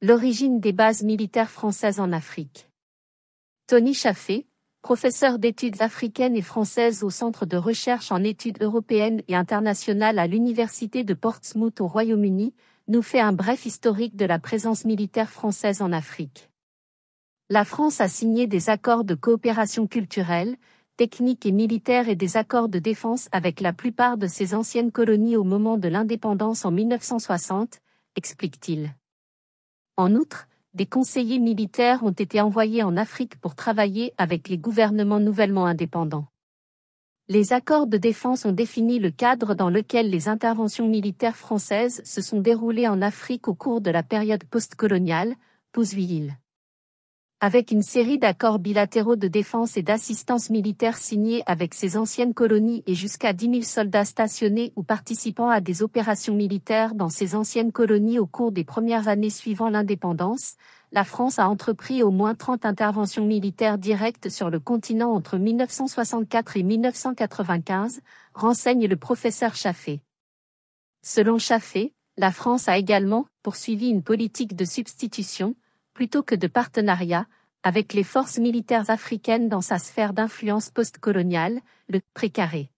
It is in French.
L'origine des bases militaires françaises en Afrique. Tony Chaffé, professeur d'études africaines et françaises au Centre de recherche en études européennes et internationales à l'Université de Portsmouth au Royaume-Uni, nous fait un bref historique de la présence militaire française en Afrique. La France a signé des accords de coopération culturelle, technique et militaire et des accords de défense avec la plupart de ses anciennes colonies au moment de l'indépendance en 1960, explique-t-il. En outre, des conseillers militaires ont été envoyés en Afrique pour travailler avec les gouvernements nouvellement indépendants. Les accords de défense ont défini le cadre dans lequel les interventions militaires françaises se sont déroulées en Afrique au cours de la période postcoloniale, post-Will. Avec une série d'accords bilatéraux de défense et d'assistance militaire signés avec ces anciennes colonies et jusqu'à 10 000 soldats stationnés ou participant à des opérations militaires dans ces anciennes colonies au cours des premières années suivant l'indépendance, la France a entrepris au moins 30 interventions militaires directes sur le continent entre 1964 et 1995, renseigne le professeur Chaffé. Selon Chaffé, la France a également poursuivi une politique de substitution, plutôt que de partenariat, avec les forces militaires africaines dans sa sphère d'influence postcoloniale, le précaré.